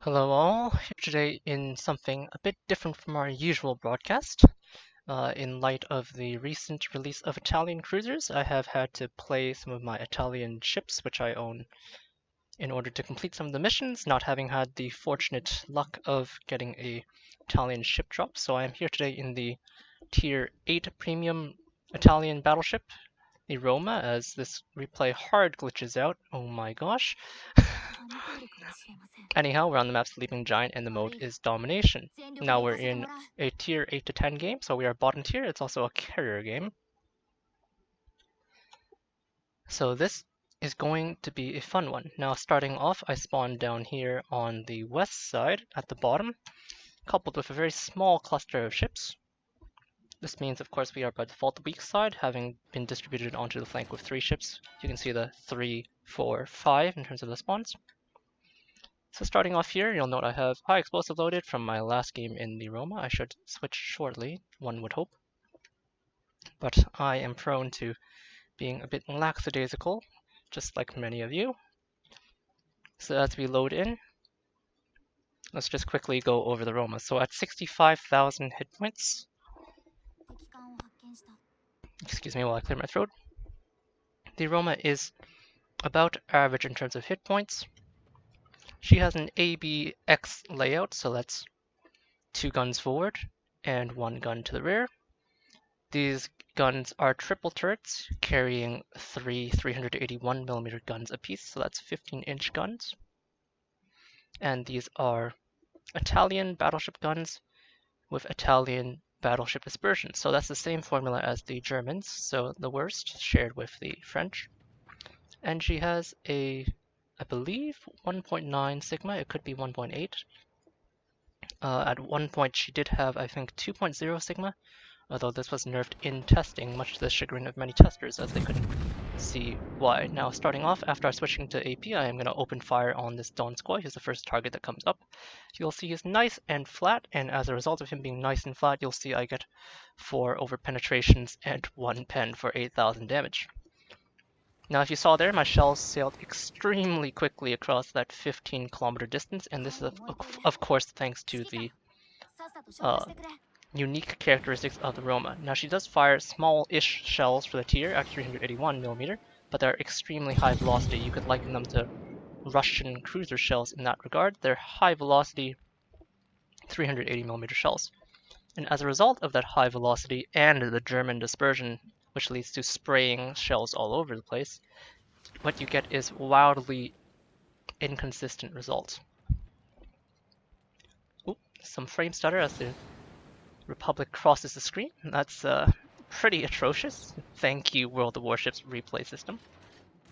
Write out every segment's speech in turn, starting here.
Hello all, here today in something a bit different from our usual broadcast. In light of the recent release of Italian cruisers, I have had to play some of my Italian ships which I own in order to complete some of the missions, not having had the fortunate luck of getting a Italian ship drop. So I am here today in the Tier 8 Premium Italian Battleship, the Roma, as this replay hard glitches out. Oh my gosh. Anyhow, we're on the map Sleeping Giant and the mode is Domination. Now we're in a tier 8 to 10 game, so we are bottom tier. It's also a carrier game. So this is going to be a fun one. Now starting off, I spawned down here on the west side at the bottom, coupled with a very small cluster of ships. This means, of course, we are by default the weak side, having been distributed onto the flank with 3 ships. You can see the 3, 4, 5 in terms of the spawns. So starting off here, you'll note I have high explosive loaded from my last game in the Roma. I should switch shortly, one would hope. But I am prone to being a bit lackadaisical, just like many of you. So as we load in, let's just quickly go over the Roma. So at 65,000 hit points, excuse me while I clear my throat, the Roma is about average in terms of hit points. She has an ABX layout, so that's 2 guns forward and 1 gun to the rear. These guns are triple turrets carrying 3 381mm guns apiece, so that's 15-inch guns. And these are Italian battleship guns with Italian battleship dispersion. So that's the same formula as the Germans, so the worst shared with the French. And she has a, I believe, 1.9 Sigma, it could be 1.8. At one point she did have, I think, 2.0 Sigma, although this was nerfed in testing, much to the chagrin of many testers as they couldn't see why. Now starting off, after switching to AP, I am going to open fire on this Donskoy. He's the first target that comes up. You'll see he's nice and flat, and as a result of him being nice and flat, you'll see I get 4 over penetrations and 1 pen for 8,000 damage. Now if you saw there, my shells sailed extremely quickly across that 15-kilometer distance, and this is of course thanks to the unique characteristics of the Roma. Now she does fire small-ish shells for the tier at 381mm, but they're extremely high velocity. You could liken them to Russian cruiser shells in that regard. They're high velocity 380mm shells. And as a result of that high velocity and the German dispersion, which leads to spraying shells all over the place, what you get is wildly inconsistent results. Oop, some frame stutter as the Republic crosses the screen. That's pretty atrocious. Thank you, World of Warships replay system.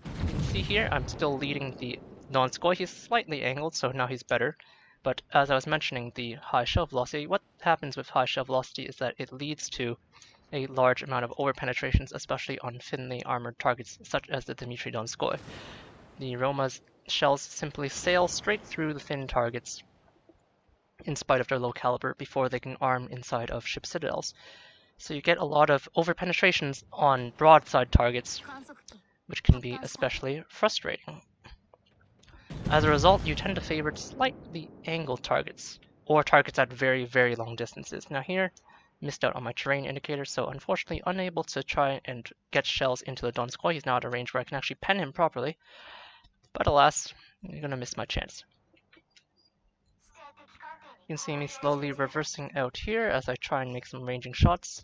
You can see here I'm still leading the Donskoy. He's slightly angled, so now he's better. But as I was mentioning, the high shell velocity, what happens with high shell velocity is that it leads to a large amount of over-penetrations, especially on thinly armored targets such as the Dmitry Donskoy. The Roma's shells simply sail straight through the thin targets in spite of their low caliber before they can arm inside of ship citadels. So you get a lot of over-penetrations on broadside targets, which can be especially frustrating. As a result, you tend to favor slightly angled targets, or targets at very, very long distances. Now here, missed out on my terrain indicator, so unfortunately unable to try and get shells into the Donskoy. He's now at a range where I can actually pen him properly, but alas, you're gonna miss my chance. You can see me slowly reversing out here as I try and make some ranging shots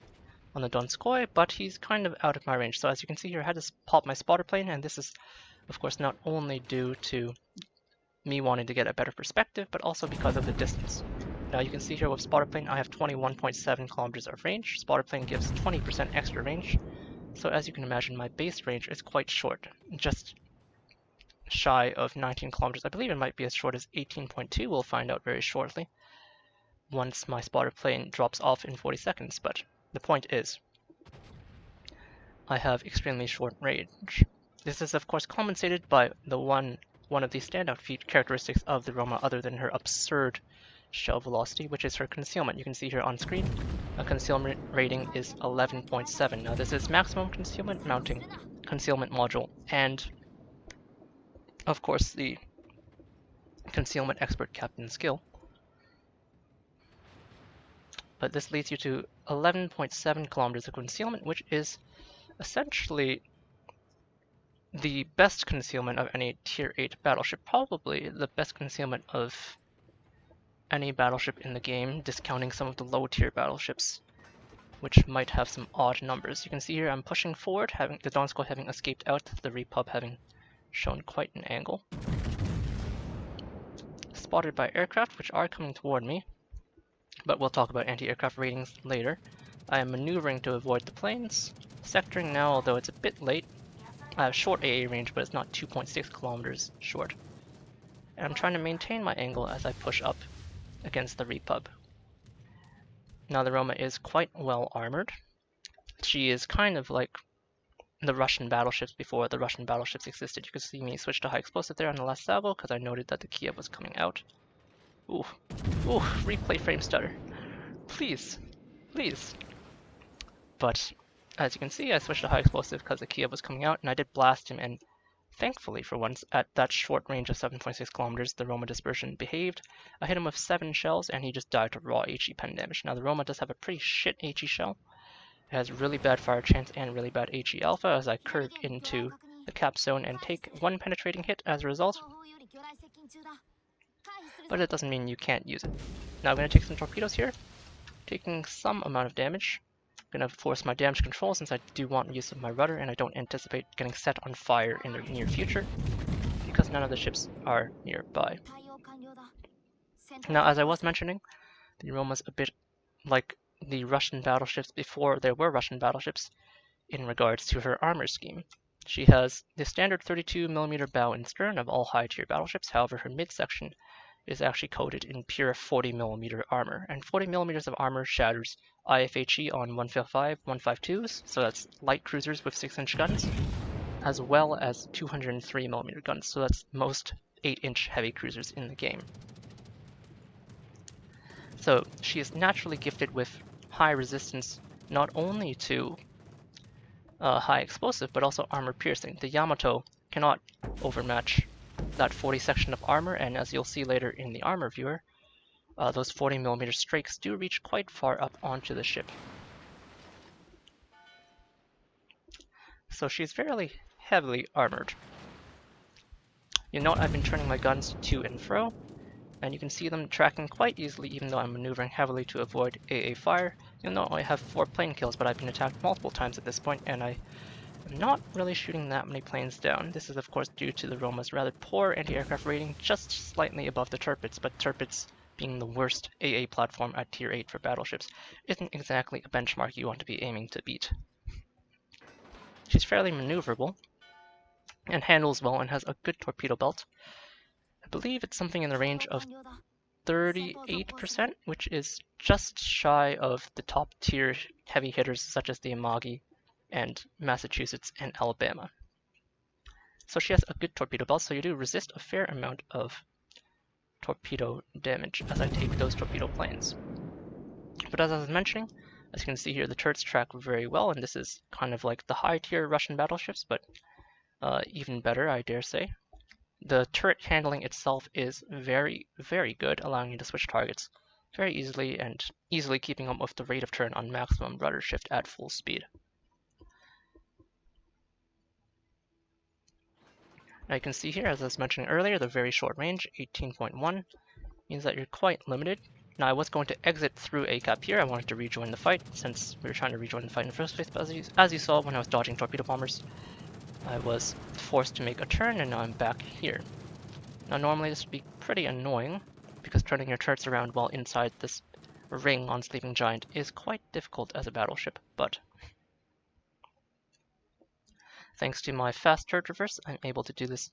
on the Donskoy, but he's kind of out of my range. So as you can see here, I had to pop my spotter plane, and this is of course not only due to me wanting to get a better perspective, but also because of the distance. Now you can see here with spotter plane, I have 21.7 kilometers of range. Spotter plane gives 20% extra range. So as you can imagine, my base range is quite short, just shy of 19 kilometers. I believe it might be as short as 18.2. We'll find out very shortly once my spotter plane drops off in 40 seconds. But the point is, I have extremely short range. This is of course compensated by the one of the standout characteristics of the Roma other than her absurd shell velocity, which is her concealment. You can see here on screen, a concealment rating is 11.7. Now this is maximum concealment mounting concealment module, and of course the concealment expert captain skill. But this leads you to 11.7 kilometers of concealment, which is essentially the best concealment of any tier 8 battleship, probably the best concealment of any battleship in the game, discounting some of the low tier battleships, which might have some odd numbers. You can see here I'm pushing forward, having the Donskoy having escaped out, the Repub having shown quite an angle. Spotted by aircraft, which are coming toward me, but we'll talk about anti-aircraft ratings later. I am maneuvering to avoid the planes, sectoring now, although it's a bit late. I have short AA range, but it's not 2.6 kilometers short. And I'm trying to maintain my angle as I push up against the Repub. Now the Roma is quite well armored. She is kind of like the Russian battleships before the Russian battleships existed. You can see me switch to high explosive there on the last salvo because I noted that the Kiev was coming out. Ooh, replay frame stutter. Please, please. But as you can see, I switched to high explosive because the Kiev was coming out, and I did blast him, and thankfully for once, at that short range of 7.6 kilometers, the Roma dispersion behaved. I hit him with 7 shells, and he just died to raw HE pen damage. Now the Roma does have a pretty shit HE shell. It has really bad fire chance and really bad HE alpha as I curve into the cap zone and take 1 penetrating hit as a result. But it doesn't mean you can't use it. Now I'm going to take some torpedoes here, taking some amount of damage. I'm going to force my damage control since I do want use of my rudder, and I don't anticipate getting set on fire in the near future because none of the ships are nearby. Now, as I was mentioning, the Roma's a bit like the Russian battleships before there were Russian battleships in regards to her armor scheme. She has the standard 32mm bow and stern of all high-tier battleships. However, her midsection is actually coated in pure 40mm armor, and 40mm of armor shatters IFHE on 155, 152s, so that's light cruisers with 6-inch guns, as well as 203mm guns, so that's most 8-inch heavy cruisers in the game. So she is naturally gifted with high resistance, not only to high explosive, but also armor piercing. The Yamato cannot overmatch that 40 section of armor, and as you'll see later in the armor viewer, those 40mm strakes do reach quite far up onto the ship. So she's fairly heavily armored. You note I've been turning my guns to and fro, and you can see them tracking quite easily even though I'm maneuvering heavily to avoid AA fire. You'll note I have 4 plane kills, but I've been attacked multiple times at this point, and I am not really shooting that many planes down. This is of course due to the Roma's rather poor anti-aircraft rating, just slightly above the Tirpitz, but Tirpitz, being the worst AA platform at tier 8 for battleships, isn't exactly a benchmark you want to be aiming to beat. She's fairly maneuverable, and handles well, and has a good torpedo belt. I believe it's something in the range of 38%, which is just shy of the top tier heavy hitters such as the Amagi and Massachusetts and Alabama. So she has a good torpedo belt, so you do resist a fair amount of torpedo damage as I take those torpedo planes. But as I was mentioning, as you can see here, the turrets track very well, and this is kind of like the high tier Russian battleships, but even better, I dare say. The turret handling itself is very, very good, allowing you to switch targets very easily and easily keeping up with the rate of turn on maximum rudder shift at full speed. Now you can see here, as I was mentioning earlier, the very short range, 18.1, means that you're quite limited. Now I was going to exit through a cap here. I wanted to rejoin the fight since we were trying to rejoin the fight in the first place, but as you saw when I was dodging torpedo bombers, I was forced to make a turn, and now I'm back here. Now normally this would be pretty annoying, because turning your turrets around while inside this ring on Sleeping Giant is quite difficult as a battleship, but thanks to my fast turret reverse, I'm able to do this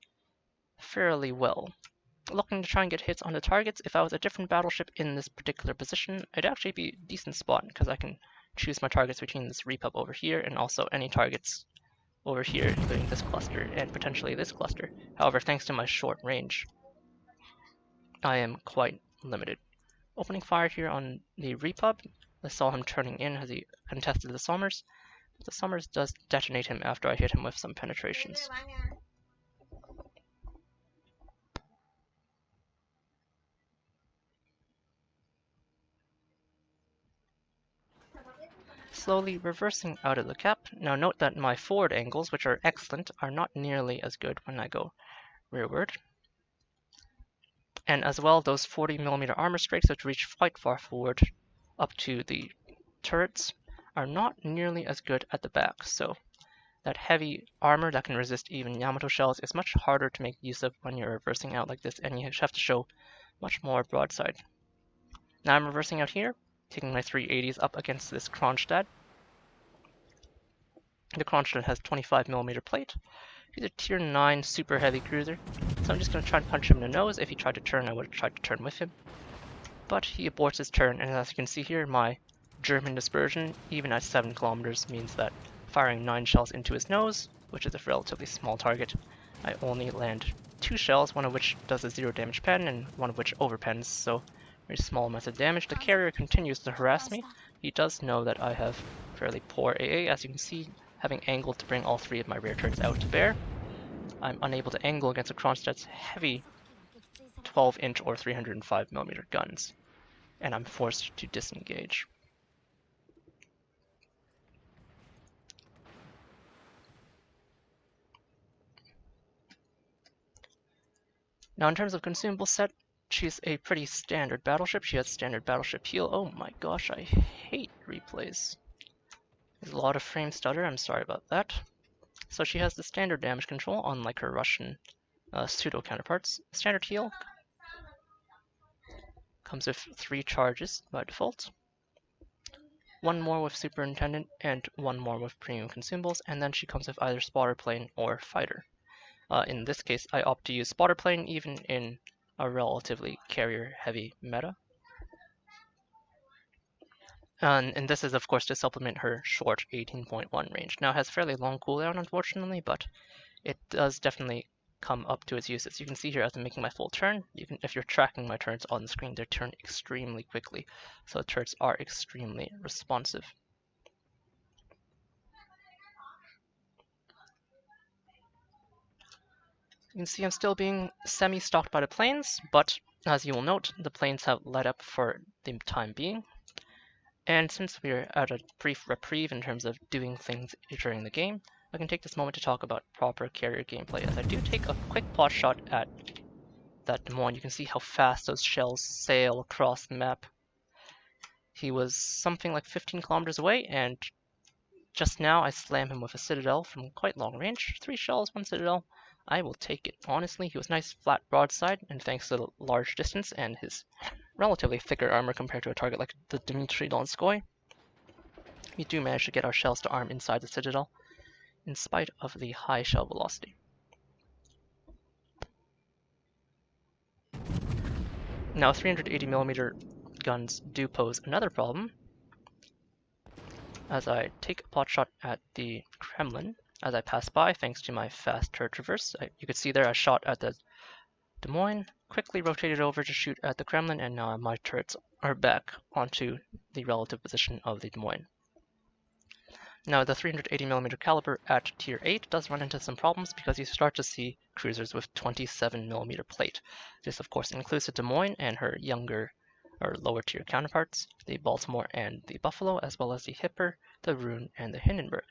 fairly well. Looking to try and get hits on the targets, if I was a different battleship in this particular position, it'd actually be a decent spot, because I can choose my targets between this Repub over here and also any targets over here, including this cluster and potentially this cluster. However, thanks to my short range, I am quite limited. Opening fire here on the Repub, I saw him turning in as he contested the Sommers, but the Sommers does detonate him after I hit him with some penetrations. slowly reversing out of the cap. Now note that my forward angles, which are excellent, are not nearly as good when I go rearward. And as well, those 40mm armor strakes, which reach quite far forward up to the turrets, are not nearly as good at the back. So that heavy armor that can resist even Yamato shells is much harder to make use of when you're reversing out like this, and you have to show much more broadside. Now I'm reversing out here, taking my 380s up against this Kronstadt. The Kronstadt has 25mm plate. He's a tier 9 super heavy cruiser, so I'm just going to try and punch him in the nose. If he tried to turn, I would have tried to turn with him. But he aborts his turn, and as you can see here, my German dispersion, even at 7 kilometers, means that firing 9 shells into his nose, which is a relatively small target, I only land 2 shells, one of which does a 0 damage pen, and one of which overpens, so very small amounts of damage. The carrier continues to harass me. He does know that I have fairly poor AA, as you can see, having angled to bring all 3 of my rear turrets out to bear. I'm unable to angle against a Kronstadt's heavy 12-inch or 305mm guns, and I'm forced to disengage. Now in terms of consumable set, she's a pretty standard battleship. She has standard battleship heal. Oh my gosh, I hate replays. There's a lot of frame stutter, I'm sorry about that. So she has the standard damage control, unlike her Russian pseudo counterparts. Standard heal comes with 3 charges by default. 1 more with Superintendent, and 1 more with Premium Consumables, and then she comes with either Spotter Plane or Fighter. In this case, I opt to use Spotter Plane even in a relatively carrier-heavy meta. And this is, of course, to supplement her short 18.1 range. Now, it has fairly long cooldown, unfortunately, but it does definitely come up to its uses. You can see here as I'm making my full turn, if you're tracking my turns on the screen, they turn extremely quickly. So the turrets are extremely responsive. You can see I'm still being semi-stalked by the planes, but as you will note, the planes have let up for the time being. And since we're at a brief reprieve in terms of doing things during the game, I can take this moment to talk about proper carrier gameplay. As I do take a quick pot shot at that Des Moines, you can see how fast those shells sail across the map. He was something like 15 kilometers away, and just now I slam him with a Citadel from quite long range. 3 shells, 1 Citadel. I will take it. Honestly, he was nice flat broadside, and thanks to the large distance and his relatively thicker armor compared to a target like the Dmitry Donskoy, we do manage to get our shells to arm inside the Citadel, in spite of the high shell velocity. Now 380mm guns do pose another problem. As I take a pot shot at the Kremlin, as I pass by, thanks to my fast turret traverse, you could see there I shot at the Des Moines, quickly rotated over to shoot at the Kremlin, and now my turrets are back onto the relative position of the Des Moines. Now the 380mm caliber at tier 8 does run into some problems because you start to see cruisers with 27mm plate. This of course includes the Des Moines and her younger or lower tier counterparts, the Baltimore and the Buffalo, as well as the Hipper, the Rune, and the Hindenburg.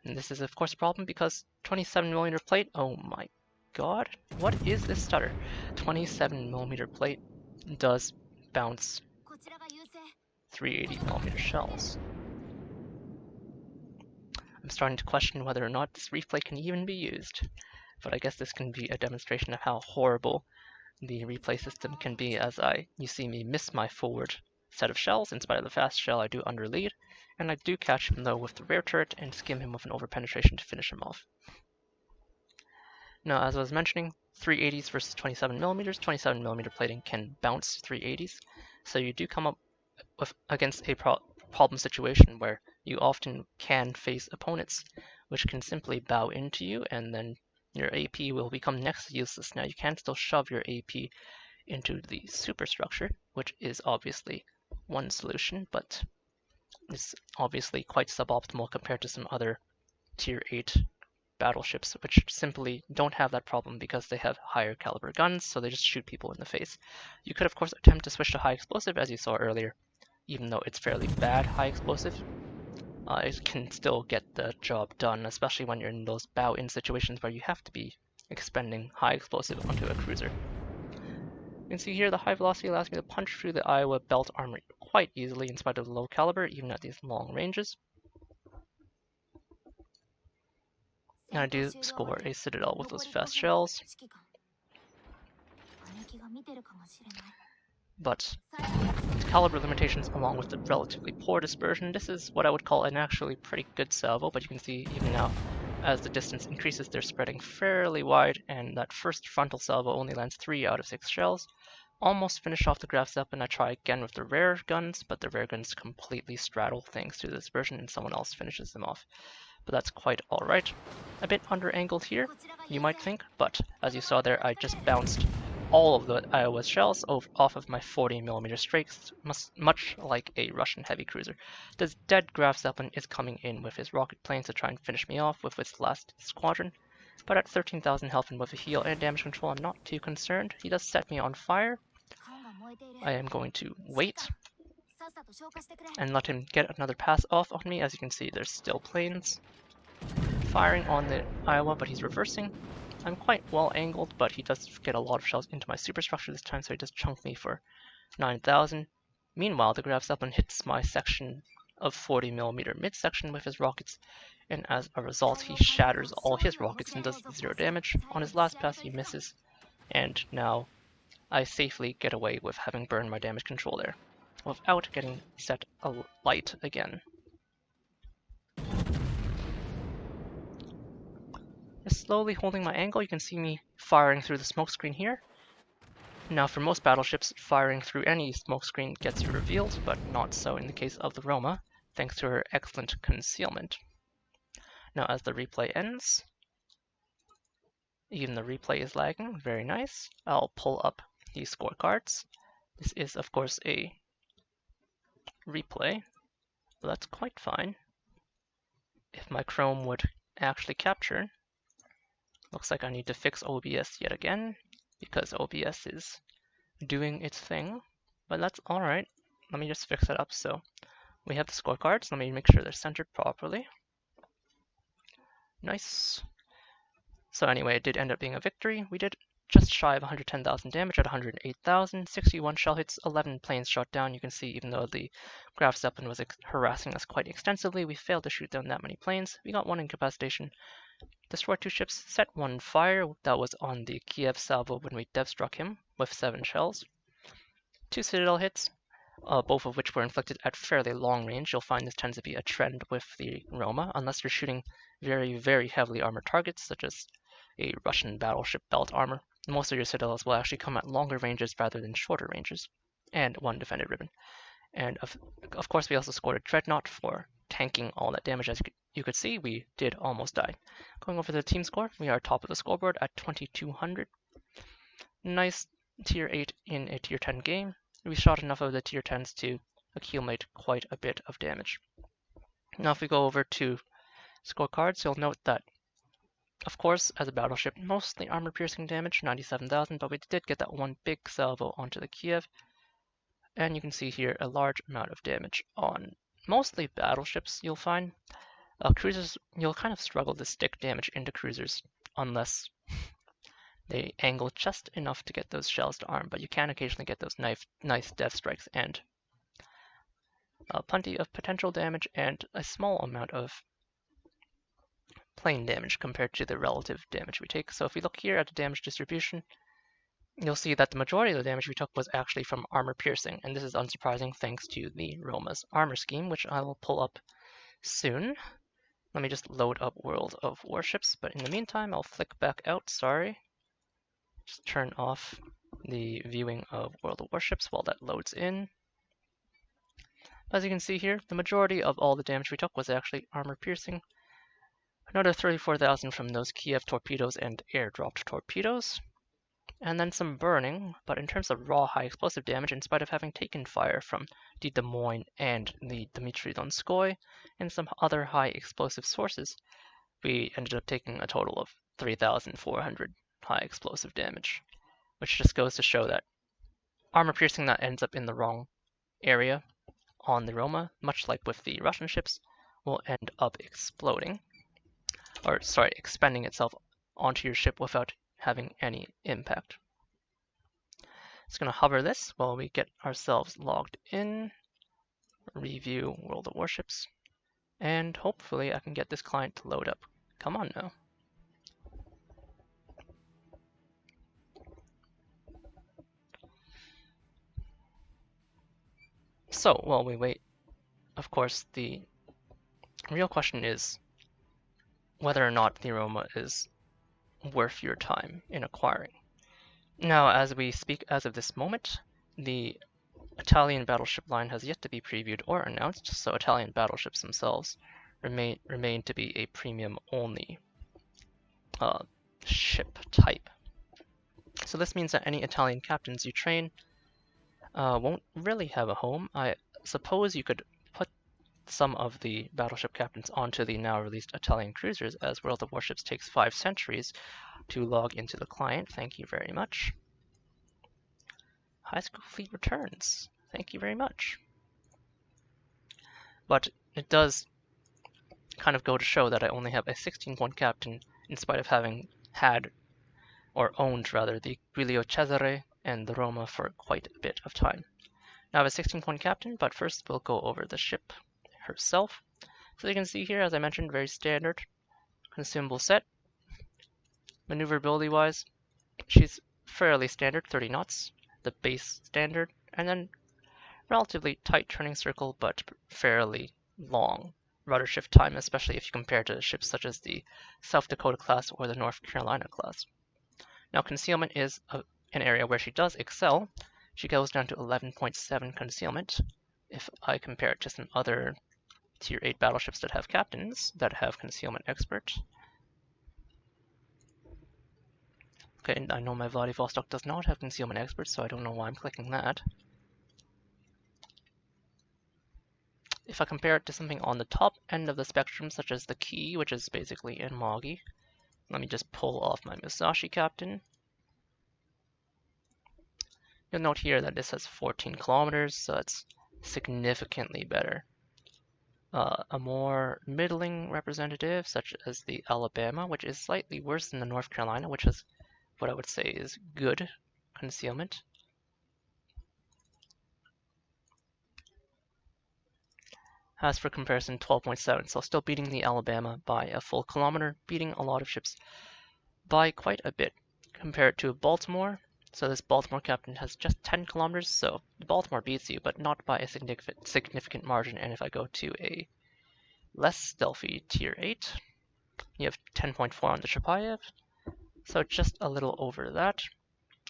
And this is of course a problem because 27mm plate, oh my god, what is this stutter? 27mm plate does bounce 380mm shells. I'm starting to question whether or not this replay can even be used, but I guess this can be a demonstration of how horrible the replay system can be, as you see me miss my forward set of shells. In spite of the fast shell, I do underlead, and I do catch him though with the rear turret and skim him with an overpenetration to finish him off. Now, as I was mentioning, 380s versus 27mm. 27mm plating can bounce 380s, so you do come up against a problem situation where you often can face opponents which can simply bow into you, and then your AP will become next to useless. Now you can still shove your AP into the superstructure, which is obviously one solution, but is obviously quite suboptimal compared to some other tier 8 battleships, which simply don't have that problem because they have higher caliber guns, so they just shoot people in the face. You could of course attempt to switch to high explosive, as you saw earlier, even though it's fairly bad high explosive. it can still get the job done, especially when you're in those bow-in situations where you have to be expending high explosive onto a cruiser. You can see here the high velocity allows me to punch through the Iowa belt armor quite easily in spite of the low caliber, even at these long ranges. And I do score a citadel with those fast shells. But caliber limitations along with the relatively poor dispersion, this is what I would call an actually pretty good salvo, but you can see even now as the distance increases they're spreading fairly wide, and that first frontal salvo only lands 3 out of 6 shells. Almost finish off the Graf's up, and I try again with the rare guns, but the rare guns completely straddle thanks to the dispersion and someone else finishes them off. But that's quite alright. A bit under-angled here, you might think, but as you saw there, I just bounced all of the Iowa's shells off of my 40mm strakes, much like a Russian heavy cruiser. This dead Graf Zeppelin is coming in with his rocket planes to try and finish me off with his last squadron, but at 13,000 health and with a heal and damage control, I'm not too concerned. He does set me on fire. I am going to wait and let him get another pass off on me. As you can see, there's still planes firing on the Iowa, but he's reversing. I'm quite well angled, but he does get a lot of shells into my superstructure this time, so he does chunk me for 9,000. Meanwhile, the Graf Zeppelin hits my section of 40mm midsection with his rockets, and as a result, he shatters all his rockets and does 0 damage. On his last pass, he misses, and now I safely get away with having burned my damage control there, without getting set alight again. Just slowly holding my angle, you can see me firing through the smokescreen here. Now for most battleships, firing through any smokescreen gets you revealed, but not so in the case of the Roma, thanks to her excellent concealment. Now as the replay ends, even the replay is lagging, very nice. I'll pull up the scorecards. This is of course a replay, but that's quite fine. If my Chrome would actually capture, looks like I need to fix OBS yet again, because OBS is doing its thing, but that's alright. Let me just fix it up. So we have the scorecards. Let me make sure they're centered properly. Nice. So anyway, it did end up being a victory. We did just shy of 110,000 damage at 108,000, 61 shell hits, 11 planes shot down. You can see even though the Graf Zeppelin was harassing us quite extensively, we failed to shoot down that many planes. We got 1 incapacitation, destroyed 2 ships, set 1 fire. That was on the Kiev salvo when we dev struck him with 7 shells. 2 citadel hits, both of which were inflicted at fairly long range. You'll find this tends to be a trend with the Roma, unless you're shooting very, very heavily armored targets, such as a Russian battleship belt armor. Most of your citadels will actually come at longer ranges rather than shorter ranges, and 1 defended ribbon. And of course, we also scored a dreadnought for tanking all that damage. As you could see, we did almost die. Going over the team score, we are top of the scoreboard at 2,200. Nice tier 8 in a tier 10 game. We shot enough of the tier 10s to accumulate quite a bit of damage. Now if we go over to scorecards, you'll note that, of course, as a battleship, mostly armor-piercing damage, 97,000, but we did get that 1 big salvo onto the Kiev. And you can see here a large amount of damage on mostly battleships, you'll find. Cruisers, you'll kind of struggle to stick damage into cruisers unless they angle just enough to get those shells to arm, but you can occasionally get those nice death strikes and plenty of potential damage and a small amount of plane damage compared to the relative damage we take. So if we look here at the damage distribution, you'll see that the majority of the damage we took was actually from armor piercing, and this is unsurprising thanks to the Roma's armor scheme, which I will pull up soon. Let me just load up World of Warships, but in the meantime I'll flick back out, sorry. Just turn off the viewing of World of Warships while that loads in. As you can see here, the majority of all the damage we took was actually armor piercing. Another 34,000 from those Kiev torpedoes and airdropped torpedoes. And then some burning, but in terms of raw high explosive damage, in spite of having taken fire from the Des Moines and the Dmitry Donskoy and some other high explosive sources, we ended up taking a total of 3,400 high explosive damage, which just goes to show that armor piercing that ends up in the wrong area on the Roma, much like with the Russian ships, will end up exploding, or sorry, expending itself onto your ship without having any impact. It's going to hover this while we get ourselves logged in, review World of Warships, and hopefully I can get this client to load up. Come on now. So while we wait, of course, the real question is whether or not the Roma is worth your time in acquiring. Now, as we speak as of this moment, the Italian battleship line has yet to be previewed or announced, so Italian battleships themselves remain to be a premium only ship type. So this means that any Italian captains you train won't really have a home. I suppose you could put some of the battleship captains onto the now released Italian cruisers, as World of Warships takes 5 centuries to log into the client. Thank you very much. High School Fleet returns. Thank you very much. But it does kind of go to show that I only have a 16-point captain in spite of having had, or owned rather, the Giulio Cesare and the Roma for quite a bit of time. Now I have a 16-point captain, but first we'll go over the ship herself. So you can see here, as I mentioned, very standard consumable set. Maneuverability wise, she's fairly standard, 30 knots, the base standard, and then relatively tight turning circle, but fairly long rudder shift time, especially if you compare to ships such as the South Dakota class or the North Carolina class. Now concealment is an area where she does excel. She goes down to 11.7 concealment. If I compare it to some other Tier 8 battleships that have captains that have concealment expert. Okay, and I know my Vladivostok does not have concealment expert, so I don't know why I'm clicking that. If I compare it to something on the top end of the spectrum, such as the Key, which is basically in Mogi, let me just pull off my Musashi captain. You'll note here that this has 14 kilometers, so it's significantly better. A more middling representative, such as the Alabama, which is slightly worse than the North Carolina, which is what I would say is good concealment. Has for comparison 12.7, so still beating the Alabama by a full kilometer, beating a lot of ships by quite a bit. Compared to Baltimore, so this Baltimore captain has just 10 kilometers, so Baltimore beats you, but not by a significant margin. And if I go to a less stealthy Tier 8, you have 10.4 on the Chapayev, so just a little over that.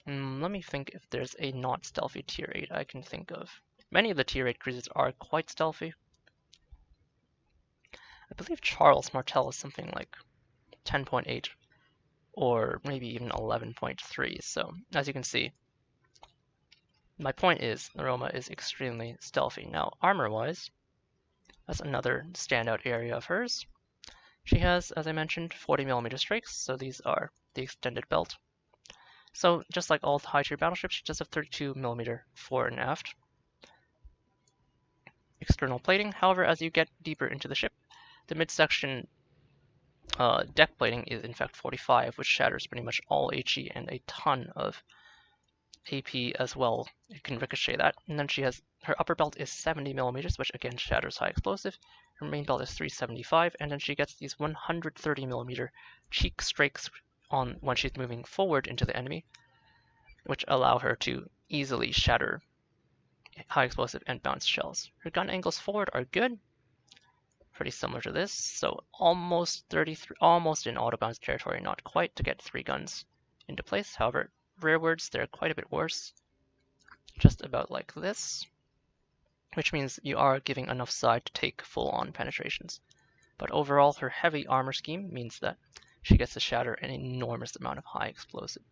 Let me think if there's a not stealthy Tier 8 I can think of. Many of the Tier 8 cruisers are quite stealthy. I believe Charles Martel is something like 10.8 or maybe even 11.3. So as you can see, my point is the Roma is extremely stealthy. Now armor-wise, that's another standout area of hers. She has, as I mentioned, 40mm strakes, so these are the extended belt. So just like all high tier battleships, she does have 32mm fore and aft external plating. However, as you get deeper into the ship, the midsection deck plating is in fact 45, which shatters pretty much all HE and a ton of AP as well. It can ricochet that. And then she has, her upper belt is 70mm, which again shatters high explosive. Her main belt is 375, and then she gets these 130mm cheek strakes on when she's moving forward into the enemy, which allow her to easily shatter high explosive and bounced shells. Her gun angles forward are good, pretty similar to this, so almost 33, almost in auto-bounce territory, not quite to get 3 guns into place. However, rearwards they're quite a bit worse, just about like this, which means you are giving enough side to take full-on penetrations. But overall, her heavy armor scheme means that she gets to shatter an enormous amount of high explosive.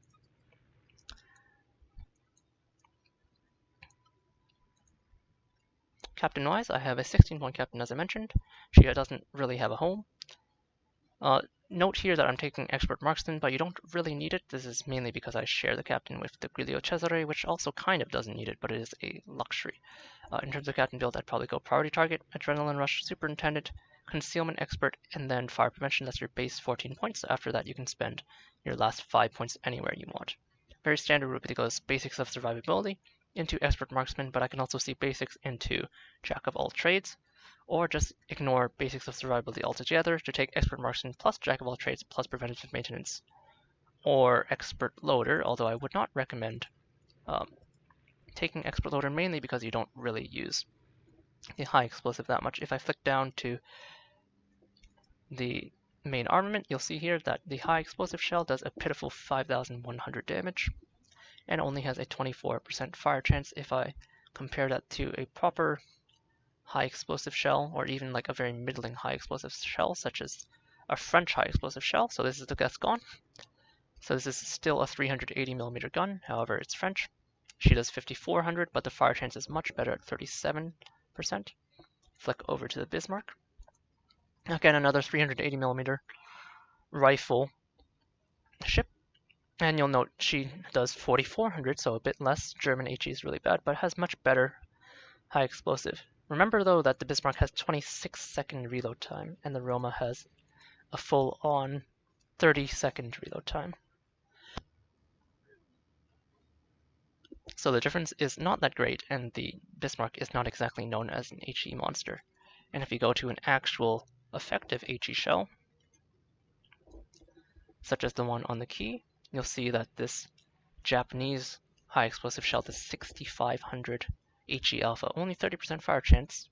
Captain-wise, I have a 16-point captain, as I mentioned. She doesn't really have a home. Note here that I'm taking Expert Marksman, but you don't really need it. This is mainly because I share the captain with the Giulio Cesare, which also kind of doesn't need it, but it is a luxury. In terms of captain build, I'd probably go Priority Target, Adrenaline Rush, Superintendent, Concealment Expert, and then Fire Prevention. That's your base 14 points. After that, you can spend your last 5 points anywhere you want. Very standard route goes Basics of Survivability into Expert Marksman, but I can also see Basics into Jack of all trades, or just ignore Basics of Survivability altogether to take Expert Marksman plus Jack of all trades plus Preventative Maintenance, or Expert Loader, although I would not recommend taking Expert Loader mainly because you don't really use the high explosive that much. If I flick down to the main armament, you'll see here that the high explosive shell does a pitiful 5,100 damage and only has a 24% fire chance. If I compare that to a proper high explosive shell, or even like a very middling high explosive shell, such as a French high explosive shell, so this is the Gascon. So this is still a 380mm gun, however it's French. She does 5,400, but the fire chance is much better at 37%. Flick over to the Bismarck. Again, another 380mm rifle ship. And you'll note she does 4,400, so a bit less. German HE is really bad, but has much better high explosive. Remember though that the Bismarck has 26-second reload time, and the Roma has a full-on 30-second reload time. So the difference is not that great, and the Bismarck is not exactly known as an HE monster. And if you go to an actual effective HE shell, such as the one on the key, you'll see that this Japanese high explosive shell is 6,500 HE alpha, only 30% fire chance.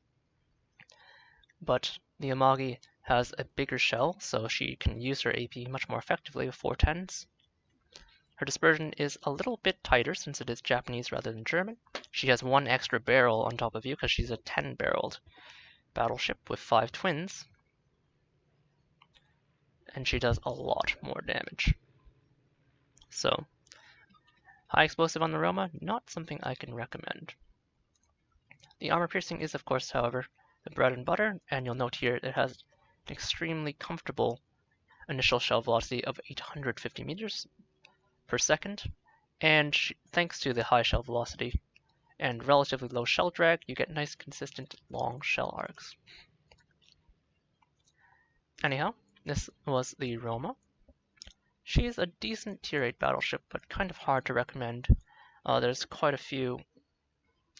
But the Amagi has a bigger shell, so she can use her AP much more effectively with 410s. Her dispersion is a little bit tighter since it is Japanese rather than German. She has one extra barrel on top of you because she's a 10-barreled battleship with 5 twins. And she does a lot more damage. So, high explosive on the Roma, not something I can recommend. The armor piercing is, of course, however, the bread and butter, and you'll note here it has an extremely comfortable initial shell velocity of 850 meters per second, and thanks to the high shell velocity and relatively low shell drag, you get nice, consistent, long shell arcs. Anyhow, this was the Roma. She is a decent tier 8 battleship, but kind of hard to recommend. There's quite a few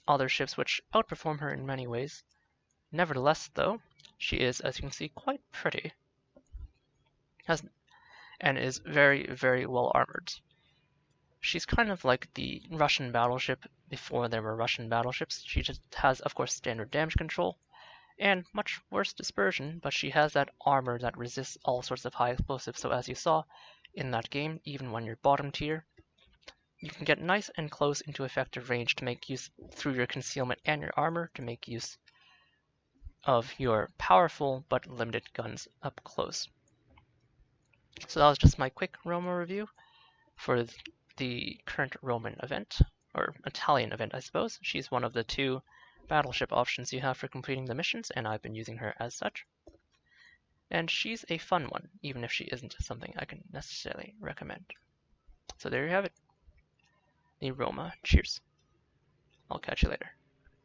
other ships which outperform her in many ways. Nevertheless, though, she is, as you can see, quite pretty, and is very, very well armored. She's kind of like the Russian battleship before there were Russian battleships. She just has, of course, standard damage control and much worse dispersion, but she has that armor that resists all sorts of high explosives. So as you saw in that game, even when you're bottom tier, you can get nice and close into effective range to make use through your concealment and your armor to make use of your powerful but limited guns up close. So that was just my quick Roma review for the current Roman event, or Italian event, I suppose. She's one of the 2 battleship options you have for completing the missions, and I've been using her as such. And she's a fun one, even if she isn't something I can necessarily recommend. So there you have it. The Roma. Cheers. I'll catch you later.